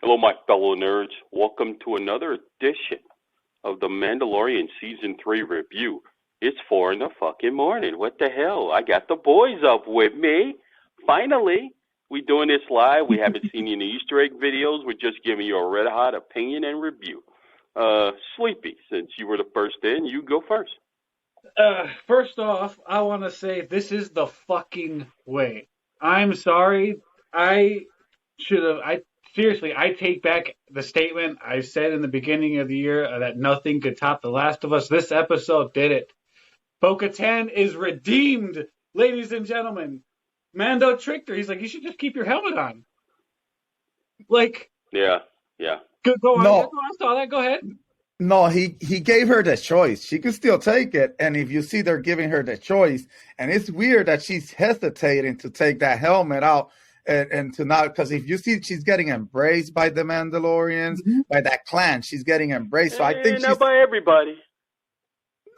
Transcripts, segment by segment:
Hello, my fellow nerds. Welcome to another edition of the Mandalorian Season 3 review. It's 4 in the fucking morning. What the hell? I got the boys up with me. Finally, we doing this live. We haven't seen any Easter egg videos. We're just giving you a red-hot opinion and review. Sleepy, since you were the first in, you go first. First off, I want to say this is the fucking way. I'm sorry. I take back the statement I said in the beginning of the year that nothing could top The Last of Us. This episode did it. Bo-Katan is redeemed, ladies and gentlemen. Mando tricked her. He's like, you should just keep your helmet on. Like, yeah. Go on. No. I saw that. Go ahead. No, he gave her the choice. She could still take it. And if you see they're giving her the choice, and it's weird that she's hesitating to take that helmet out and to not, because if you see she's getting embraced by the Mandalorians, by that clan, she's getting embraced. So I think not by everybody.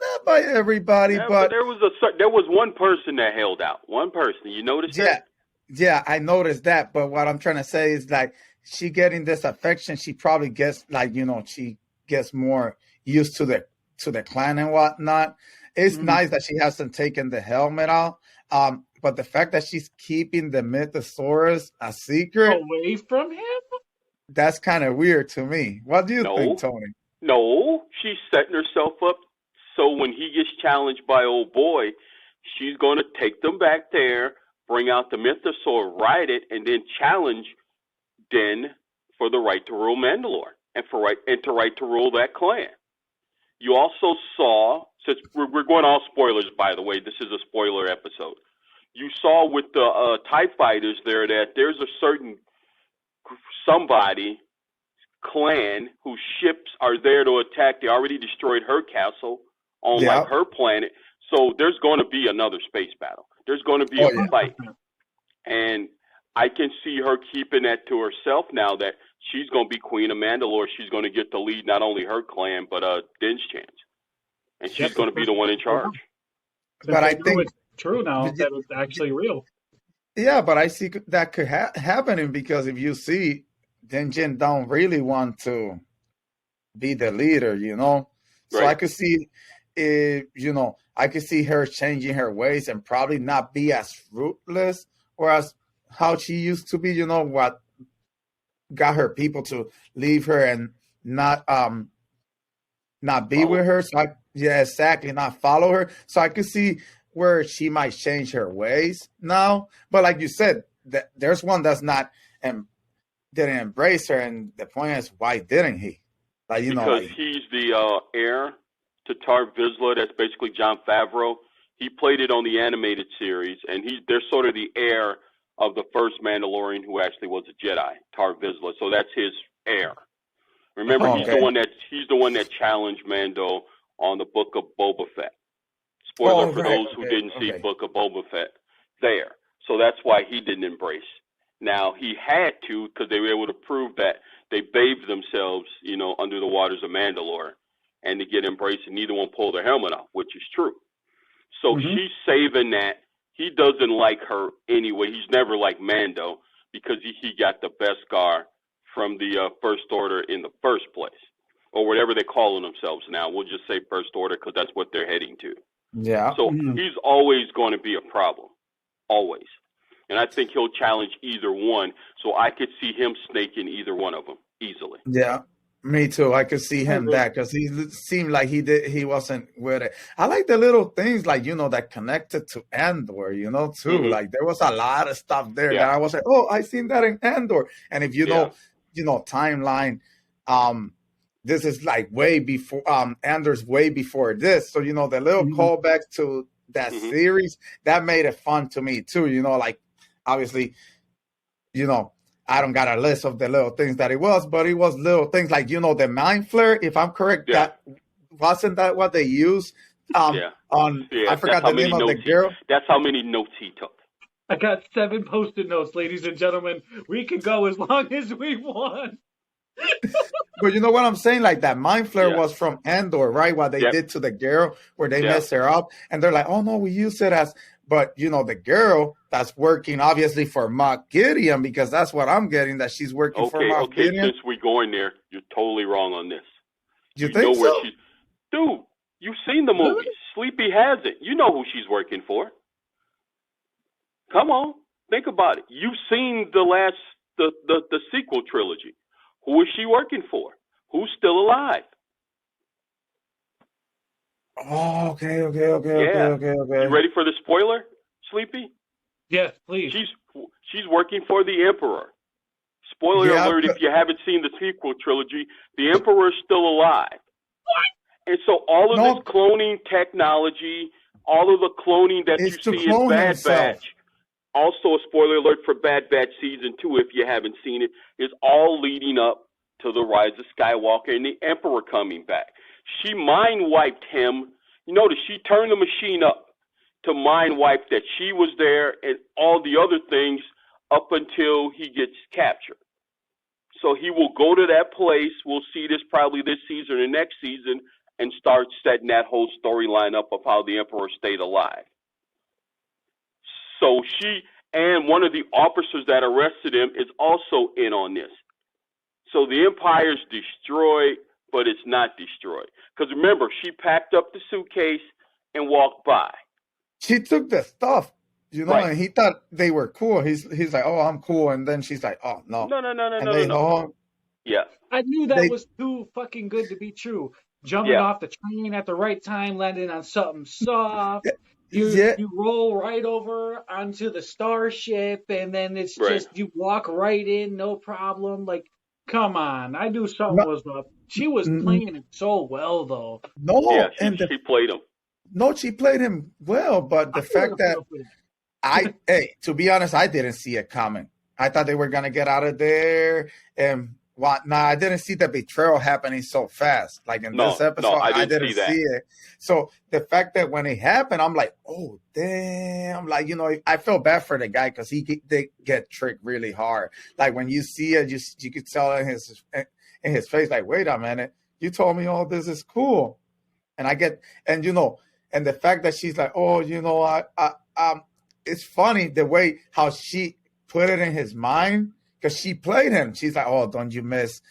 Not by everybody, but there was one person that held out. One person. You noticed that? Yeah, I noticed that. But what I'm trying to say is like she getting this affection, she probably gets she gets more used to the clan and whatnot. It's nice that she hasn't taken the helmet out. But the fact that she's keeping the Mythosaurus a secret away from him, that's kind of weird to me. What do you think, Tony? No, she's setting herself up so when he gets challenged by old boy, she's going to take them back there, bring out the Mythosaur, ride it, and then challenge Din for the right to rule Mandalore and to rule that clan. You also saw, since we're going all spoilers, by the way, this is a spoiler episode. You saw with the TIE fighters there that there's a certain somebody clan whose ships are there to attack. They already destroyed her castle on like her planet. So there's going to be another space battle. There's going to be a fight. And I can see her keeping that to herself now that she's going to be Queen of Mandalore. She's going to get to lead not only her clan, but Din's chance. And she's going to be the one in charge. But I think it's true now that it's actually real. Yeah, but I see that could happening because if you see, Din Djarin don't really want to be the leader, So I could see, I could see her changing her ways and probably not be as ruthless or as how she used to be. What got her people to leave her and not be with her. So not follow her. So I could see where she might change her ways now. But like you said, there's one that's not didn't embrace her, and the point is, why didn't he? Because he's the heir to Tar Vizsla. That's basically Jon Favreau. He played it on the animated series, and they're sort of the heir of the first Mandalorian who actually was a Jedi, Tar Vizsla. So that's his heir. Remember, he's the one that challenged Mando on the Book of Boba Fett. Spoiler for those who didn't see Book of Boba Fett there. So that's why he didn't embrace. Now, he had to because they were able to prove that they bathed themselves, under the waters of Mandalore and to get embraced, and neither one pulled their helmet off, which is true. So she's saving that. He doesn't like her anyway. He's never liked Mando because he got the Beskar from the First Order in the first place, or whatever they're calling themselves now. We'll just say First Order because that's what they're heading to. Yeah. So he's always going to be a problem, always. And I think he'll challenge either one. So I could see him snaking either one of them easily. Yeah, me too. I could see him that because he seemed like he wasn't with it. I like the little things like, that connected to Andor, too. Like there was a lot of stuff there that I was like, oh, I seen that in Andor. And if you know timeline, this is like way before Andor's way before this. So, the little callbacks to that series, that made it fun to me too. Like obviously, I don't got a list of the little things that it was, but it was little things like, the mind flare, if I'm correct, that wasn't that what they used I forgot the name of the girl. That's how many notes he took. I got 7 Post-it notes, ladies and gentlemen. We can go as long as we want. But you know what I'm saying? Like that mind flare was from Andor, right? What they did to the girl where they messed her up. And they're like, oh no, we use it as But the girl that's working obviously for Moff Gideon, because that's what I'm getting, that she's working for Moff Gideon. Since we're going there, you're totally wrong on this. You think know so? Dude, you've seen the movie. Really? Sleepy hasn't. You know who she's working for. Come on, think about it. You've seen the sequel trilogy. Who is she working for? Who's still alive? Oh, okay. You ready for the spoiler, Sleepy? Yes, please. She's working for the Emperor. Spoiler alert, if you haven't seen the sequel trilogy, the Emperor is still alive. What? And so all of this cloning technology, all of the cloning that you see in Bad Batch, also a spoiler alert for Bad Batch Season 2, if you haven't seen it, is all leading up to the Rise of Skywalker and the Emperor coming back. She mind-wiped him. You notice she turned the machine up to mind-wipe that she was there and all the other things up until he gets captured. So he will go to that place. We'll see this probably this season or next season and start setting that whole storyline up of how the Emperor stayed alive. So she and one of the officers that arrested him is also in on this. So the Empire's destroyed, but it's not destroyed. Because remember, she packed up the suitcase and walked by. She took the stuff, and he thought they were cool. He's like, oh, I'm cool. And then she's like, oh, no. No. Yeah. I knew that was too fucking good to be true. Jumping off the train at the right time, landing on something soft. You roll right over onto the starship, and then it's just you walk right in, no problem. Like, come on, I knew something was up. She was playing it so well, though. No, she played him. No, she played him well, but the fact that to be honest, I didn't see it coming. I thought they were gonna get out of there and what? Nah, I didn't see the betrayal happening so fast. Like in this episode, I didn't see it. So the fact that when it happened, I'm like, oh damn! Like I feel bad for the guy because they get tricked really hard. Like when you see it, you could tell in his face, like, wait a minute, you told me all this is cool, and and the fact that she's like, oh, it's funny the way how she put it in his mind. Because she played him. She's like, oh, don't you miss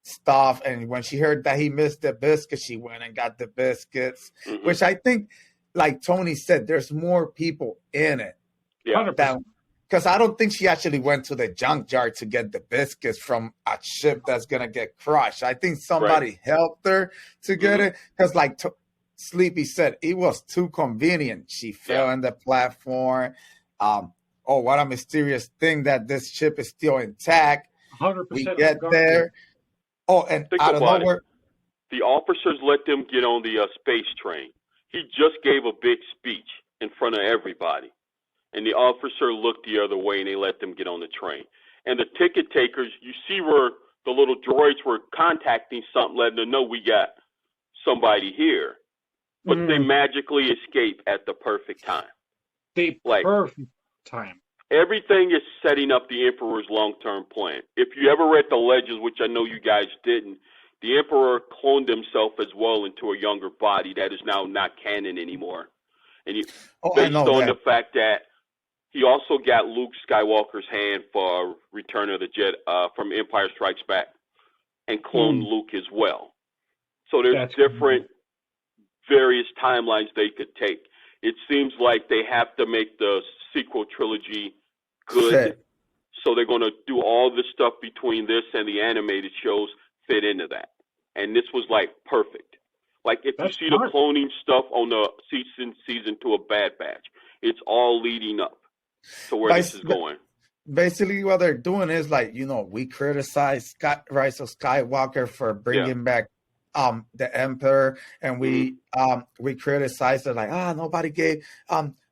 stuff? And when she heard that he missed the biscuits, she went and got the biscuits, which I think, like Tony said, there's more people in it. Yeah. Because I don't think she actually went to the junkyard to get the biscuits from a ship that's going to get crushed. I think somebody helped her to get it. Because like Sleepy said, it was too convenient. She fell in the platform. Oh, what a mysterious thing that this ship is still intact. 100% we get there. Oh, and out of nowhere. The officers let them get on the space train. He just gave a big speech in front of everybody. And the officer looked the other way and they let them get on the train. And the ticket takers, you see where the little droids were contacting something, letting them know we got somebody here. But they magically escape at the perfect time. Perfect time. Everything is setting up the Emperor's long-term plan. If you ever read the Legends, which I know you guys didn't, the Emperor cloned himself as well into a younger body that is now not canon anymore. And based on the fact that he also got Luke Skywalker's hand for Return of the Jedi from Empire Strikes Back and cloned Luke as well. So there's different various timelines they could take. It seems like they have to make the sequel trilogy good. So they're going to do all this stuff between this and the animated shows fit into that. And this was like perfect. Like if you see the cloning stuff on the season 2 of Bad Batch, it's all leading up to where this is going. Basically what they're doing is like, we criticize Rise of Skywalker for bringing back the Emperor, and we criticize it like, nobody gave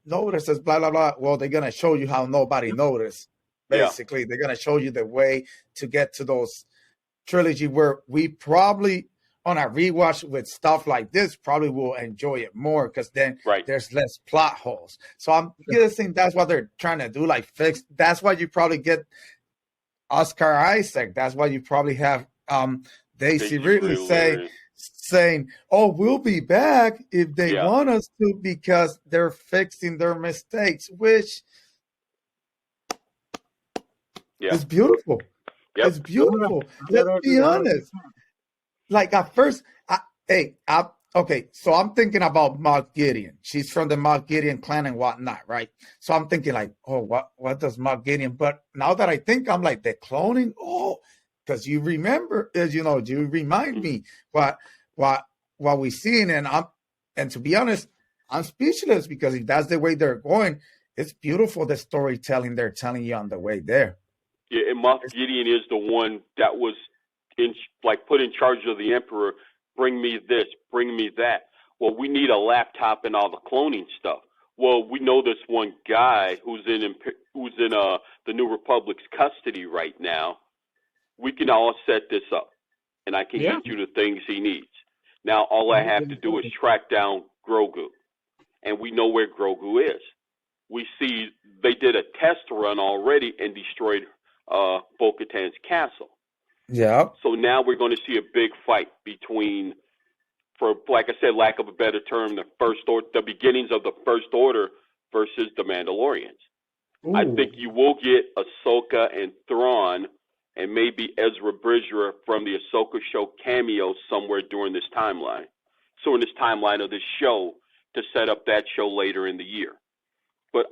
notices, blah blah blah. Well, they're gonna show you how nobody noticed. Basically, they're gonna show you the way to get to those trilogy where we probably on a rewatch with stuff like this probably will enjoy it more because then there's less plot holes. So I'm guessing that's what they're trying to do, like fix. That's why you probably get Oscar Isaac. That's why you probably have Daisy Ridley saying, "Oh, we'll be back if they Yeah. want us to because they're fixing their mistakes," which Yeah. is beautiful. Yep. It's beautiful. Let's be 100%. honest. Like at first, okay, so I'm thinking about Moff Gideon. She's from the Moff Gideon clan and whatnot, right? So I'm thinking like, oh, what does Moff Gideon? But now that I think, I'm like, the cloning. Oh, because you remember, as you know, you remind me what we seen, and to be honest, I'm speechless because if that's the way they're going, it's beautiful the storytelling they're telling you on the way there. Yeah, and Moff Gideon is the one that was put in charge of the Emperor. Bring me this, bring me that. Well, we need a laptop and all the cloning stuff. Well, we know this one guy who's in the New Republic's custody right now. We can all set this up, and I can get you the things he needs. Now, all I have to do is track down Grogu, and we know where Grogu is. We see they did a test run already and destroyed Bo-Katan's castle. Yeah. So now we're going to see a big fight between, for like I said, lack of a better term, the beginnings of the First Order versus the Mandalorians. Ooh. I think you will get Ahsoka and Thrawn and maybe Ezra Bridger from the Ahsoka show cameo somewhere during this timeline. So in this timeline of this show to set up that show later in the year. But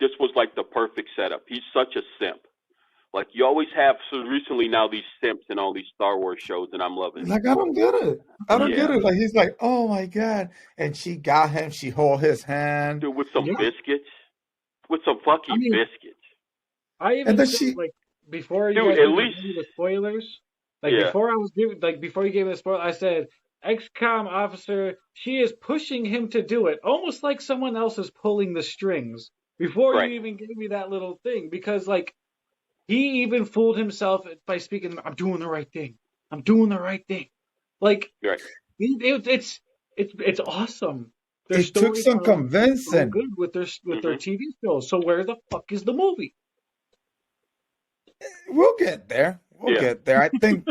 this was like the perfect setup. He's such a simp. Like you always have, so recently now these simps in all these Star Wars shows, and I'm loving it. Like I don't get it. I don't get it. Like he's like, oh my god, and she got him. She hold his hand, dude, with some biscuits, with some fucking biscuits. I even said, like before you guys gave me the spoilers, before you gave me the spoiler, I said XCOM officer, she is pushing him to do it, almost like someone else is pulling the strings. Before you even gave me that little thing, because like. He even fooled himself by speaking, I'm doing the right thing. I'm doing the right thing. Like, it's awesome. It took some convincing. Good with their TV shows. So where the fuck is the movie? We'll get there. We'll get there.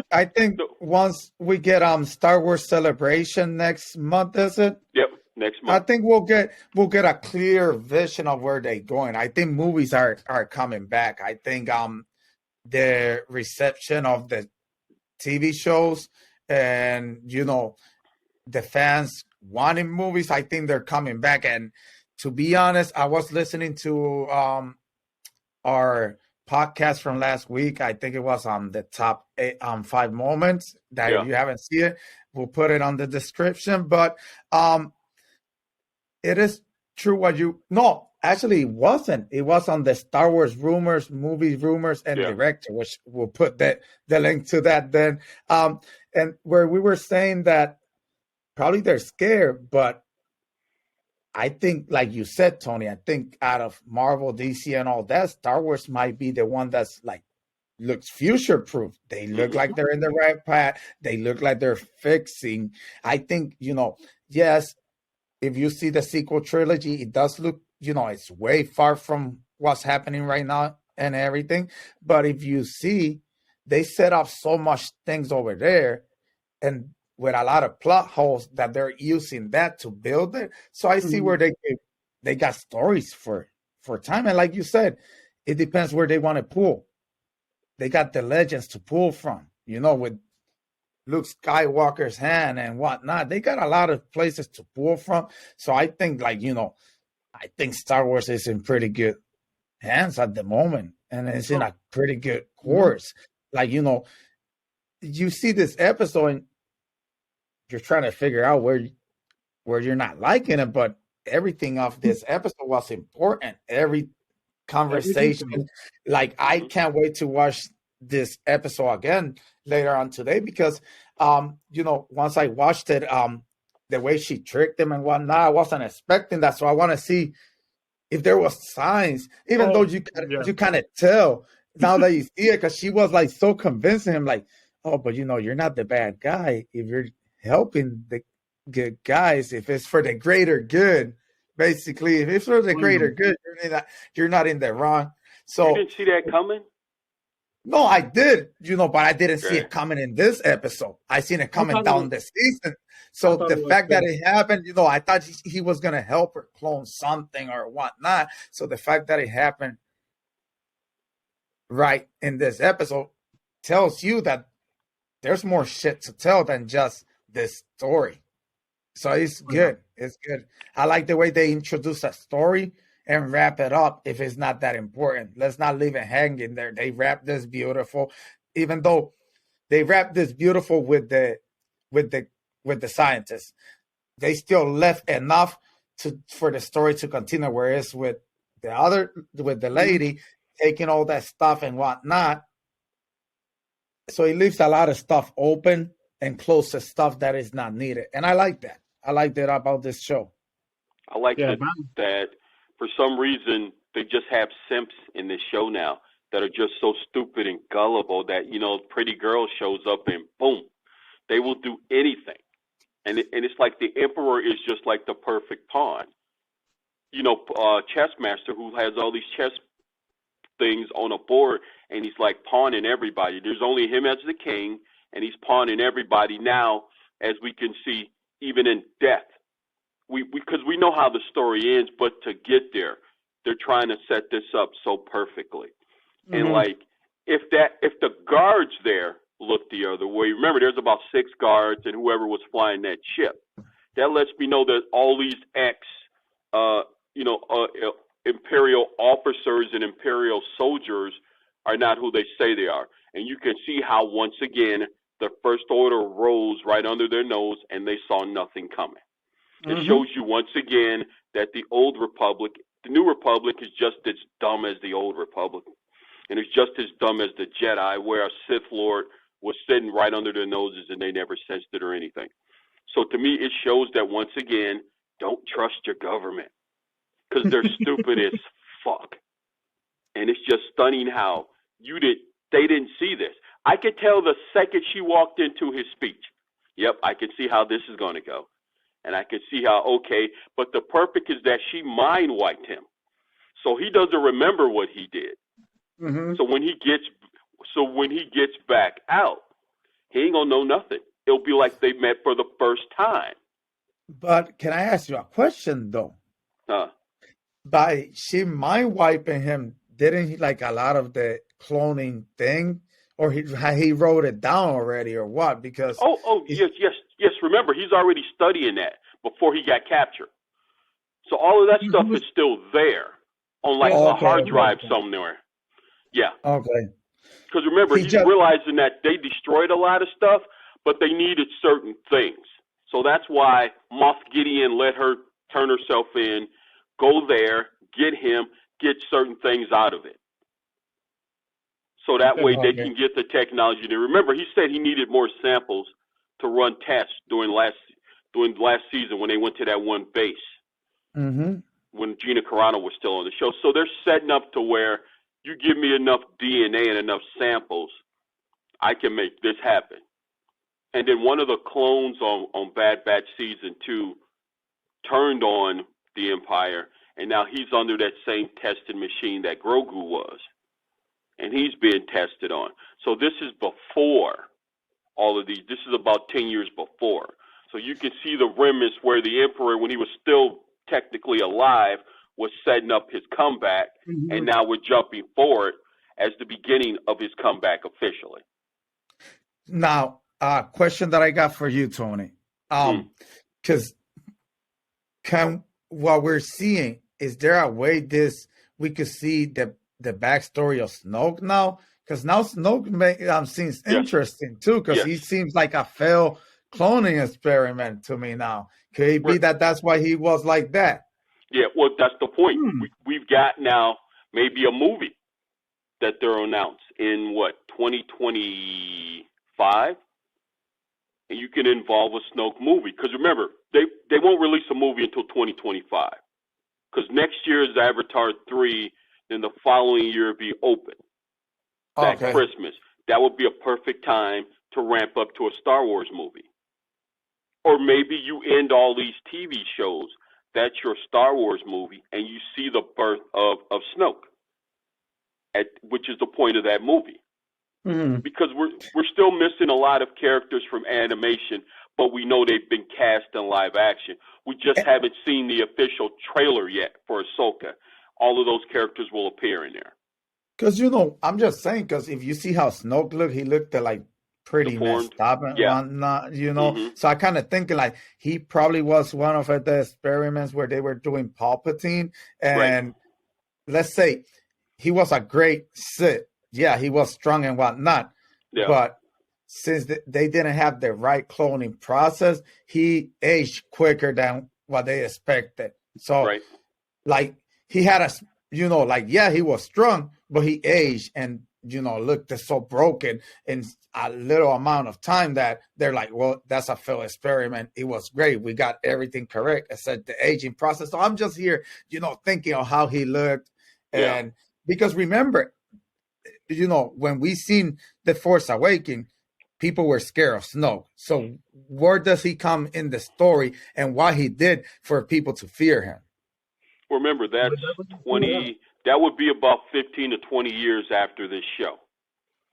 I think once we get Star Wars Celebration next month, is it? Yep. Next month. I think we'll get a clear vision of where they're going. I think movies are coming back. I think the reception of the TV shows and the fans wanting movies, I think they're coming back. And to be honest, I was listening to our podcast from last week. I think it was on the top 5 moments that if you haven't seen it, we'll put it on the description. But it is true actually it wasn't. It was on the Star Wars rumors, movie rumors, and director, which we'll put the link to that then. And where we were saying that probably they're scared, but I think, like you said, Tony, I think out of Marvel, DC, and all that, Star Wars might be the one that's like looks future proof. They look like they're in the right path. They look like they're fixing. I think, yes. If you see the sequel trilogy, it does look, it's way far from what's happening right now and everything. But if you see, they set up so much things over there and with a lot of plot holes that they're using that to build it. So I see where they got stories for time. And like you said, it depends where they want to pull. They got the legends to pull from, with Luke Skywalker's hand and whatnot. They got a lot of places to pull from. So I think, I think Star Wars is in pretty good hands at the moment. And it's in a pretty good course. You see this episode and you're trying to figure out where you're not liking it, but everything of this episode was important. Every conversation. I can't wait to watch this episode again later on today because once I watched it, the way she tricked him and whatnot, I wasn't expecting that. So I want to see if there was signs, even though you kind of tell now that you see it, because she was so convincing him, but you're not the bad guy if you're helping the good guys, if it's for the greater good. Basically, if it's for the greater good, you're not in the wrong. So you didn't see that coming. No, I did, but I didn't see Okay. it coming in this episode. I seen it coming down the season. I So thought the it was fact that good. it happened, I thought he was gonna help her clone something or whatnot. So the fact that it happened right in this episode tells you that there's more shit to tell than just this story. So it's good. It's good. I like the way they introduce a story and wrap it up if it's not that important. Let's not leave it hanging there. They wrap this beautiful, even though they wrap this beautiful with the scientists. They still left enough for the story to continue. Whereas with the lady taking all that stuff and whatnot, so it leaves a lot of stuff open and closes stuff that is not needed. And I like that. I like that about this show. I like that for some reason they just have simps in this show now that are just so stupid and gullible that, pretty girl shows up and boom, they will do anything. And it's like the Emperor is just like the perfect pawn. Chess master who has all these chess things on a board, and he's like pawning everybody. There's only him as the king, and he's pawning everybody now, as we can see, even in death. Because we know how the story ends, but to get there, they're trying to set this up so perfectly. And like, if the guards there look the other way, remember there's about 6 guards and whoever was flying that ship. That lets me know that all these Imperial officers and Imperial soldiers are not who they say they are. And you can see how, once again, the First Order rose right under their nose and they saw nothing coming. It shows you once again that the New Republic is just as dumb as the Old Republic. And it's just as dumb as the Jedi, where a Sith Lord was sitting right under their noses and they never sensed it or anything. So to me, it shows that, once again, don't trust your government, because they're stupid as fuck. And it's just stunning how they didn't see this. I could tell the second she walked into his speech. Yep, I can see how this is going to go. And I can see how, but the perfect is that she mind wiped him. So he doesn't remember what he did. So when he gets back out, he ain't going to know nothing. It'll be like they met for the first time. But can I ask you a question, though? By she mind wiping him, didn't he like a lot of the cloning thing, or he wrote it down already, or what? Because yes. Remember, he's already studying that before he got captured. So all of that stuff is still there on a hard drive somewhere. Yeah. Okay. Because remember, he's realizing that they destroyed a lot of stuff, but they needed certain things. So that's why Moff Gideon let her turn herself in, go there, get him, get certain things out of it. So that way they can get the technology. And remember, he said he needed more samples to run tests during last season when they went to that one base. When Gina Carano was still on the show. So they're setting up to where you give me enough DNA and enough samples, I can make this happen. And then one of the clones on Bad Batch Season 2 turned on the Empire, and now he's under that same testing machine that Grogu was. And he's being tested on. So this is before all of these. This is about 10 years before. So you can see the remnants where the Emperor, when he was still technically alive, was setting up his comeback, and now we're jumping forward as the beginning of his comeback officially. Now, question that I got for you, Tony, because what we're seeing, is there a way we could see the backstory of Snoke now? Because now Snoke seems interesting too, because he seems like a failed cloning experiment to me now. Could it be that's why he was like that? Yeah, well, that's the point. We've got now maybe a movie that they're announced in 2025, and you can involve a Snoke movie. Because remember, they won't release a movie until 2025. Because next year is Avatar 3, then the following year will be open. That Christmas. That would be a perfect time to ramp up to a Star Wars movie. Or maybe you end all these TV shows. That's your Star Wars movie, and you see the birth of Snoke, which is the point of that movie. because we're still missing a lot of characters from animation, but we know they've been cast in live action. We just haven't seen the official trailer yet for Ahsoka. All of those characters will appear in there. Because, I'm just saying, because if you see how Snoke looked, he looked like pretty Deformed. messed up and whatnot, So I kind of thinking like he probably was one of the experiments where they were doing Palpatine. And let's say he was a great Sith. Yeah, he was strong and whatnot. Yeah. But since they didn't have the right cloning process, he aged quicker than what they expected. So, like, he had he was strong, but he aged and, looked so broken in a little amount of time that they're like, well, that's a failed experiment. It was great. We got everything correct except the aging process. So I'm just here, thinking of how he looked. And because remember, when we seen The Force Awakens, people were scared of Snoke. So where does he come in the story and what he did for people to fear him? Remember, that's 20. That would be about 15 to 20 years after this show.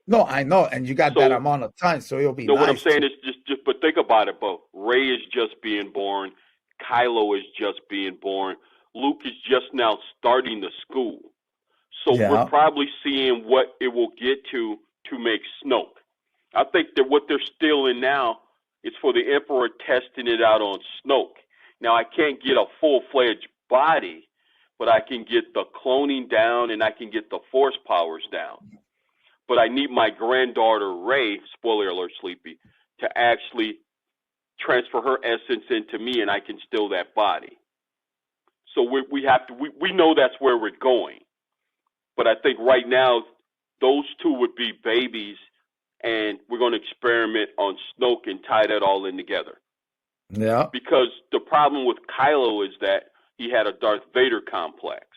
No, I know, and you got that amount of time, so it'll be nice. What I'm saying is just, but think about it, Bo. Rey is just being born. Kylo is just being born. Luke is just now starting the school. So we're probably seeing what it will get to make Snoke. I think that what they're still in now is for the Emperor testing it out on Snoke. Now, I can't get a full-fledged body, but I can get the cloning down and I can get the force powers down. But I need my granddaughter, Rey, spoiler alert, Sleepy, to actually transfer her essence into me and I can steal that body. So we know that's where we're going. But I think right now, those two would be babies and we're going to experiment on Snoke and tie that all in together. Yeah. Because the problem with Kylo is that he had a Darth Vader complex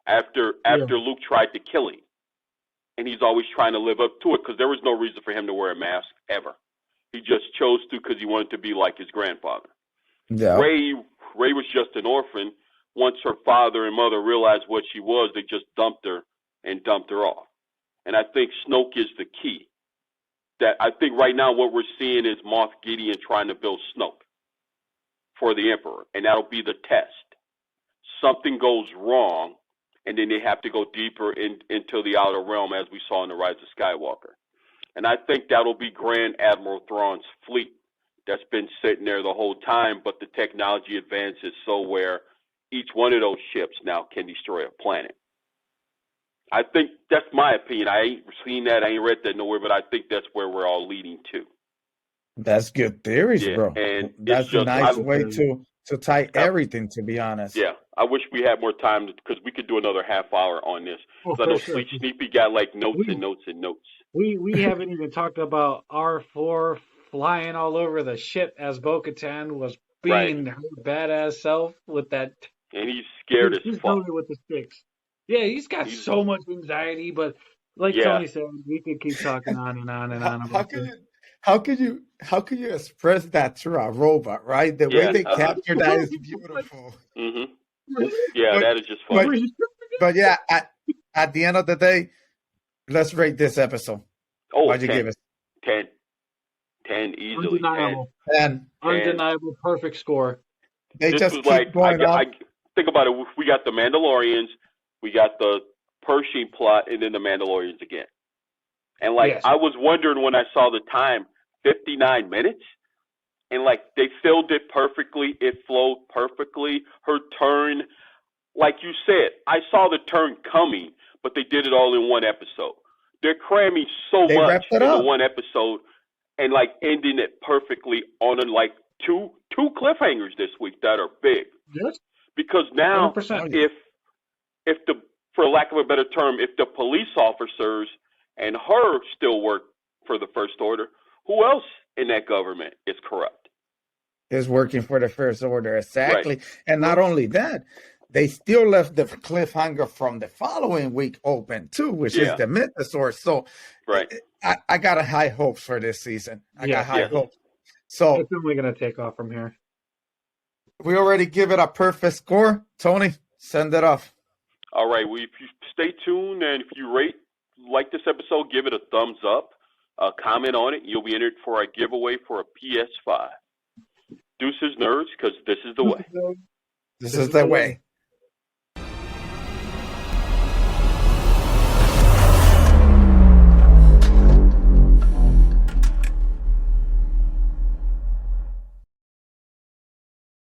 after Luke tried to kill him. And he's always trying to live up to it because there was no reason for him to wear a mask ever. He just chose to because he wanted to be like his grandfather. Yeah. Rey was just an orphan. Once her father and mother realized what she was, they just dumped her off. And I think Snoke is the key. That I think right now what we're seeing is Moff Gideon trying to build Snoke for the Emperor, and that'll be the test. Something goes wrong, and then they have to go deeper into the outer realm, as we saw in The Rise of Skywalker. And I think that'll be Grand Admiral Thrawn's fleet that's been sitting there the whole time, but the technology advances so where each one of those ships now can destroy a planet. I think that's my opinion. I ain't seen that. I ain't read that nowhere, but I think that's where we're all leading to. That's good theories, bro. And that's a nice way to tie everything, to be honest. Yeah. I wish we had more time because we could do another half hour on this. I know Sleepy got like notes and notes and notes. We haven't even talked about R4 flying all over the ship as Bo-Katan was being her badass self with that. And he's scared as fuck. With the sticks. Yeah, he's got so much anxiety, but like Tony said, we could keep talking on and on and on about this. How could you express that to a robot, right? The way they capture that is beautiful. Mm-hmm. Yeah, that is just funny. But yeah, at the end of the day, let's rate this episode. Oh, why'd you give it? 10. 10 easily. Undeniable. 10. Undeniable, perfect score. They just keep going up. Think about it. We got the Mandalorians, we got the Pershing plot, and then the Mandalorians again. And I was wondering when I saw the time, 59 minutes? And they filled it perfectly. It flowed perfectly. Her turn, like you said, I saw the turn coming, but they did it all in one episode. They're cramming so much into one episode and ending it perfectly on two cliffhangers this week that are big. Yes. Because now 100%. if the, for lack of a better term, if the police officers and her still work for the First Order, who else in that government is corrupt? Is working for the First Order, exactly. Right. And not only that, they still left the cliffhanger from the following week open too, which is the Mythosaur. So I got high hopes for this season. I got high hopes. So it's only going to take off from here. We already give it a perfect score. Tony, send it off. All right. Well, if you stay tuned and if you like this episode, give it a thumbs up. comment on it. You'll be entered for a giveaway for a PS5. Deuces, nerds, because this is the way. This is the way.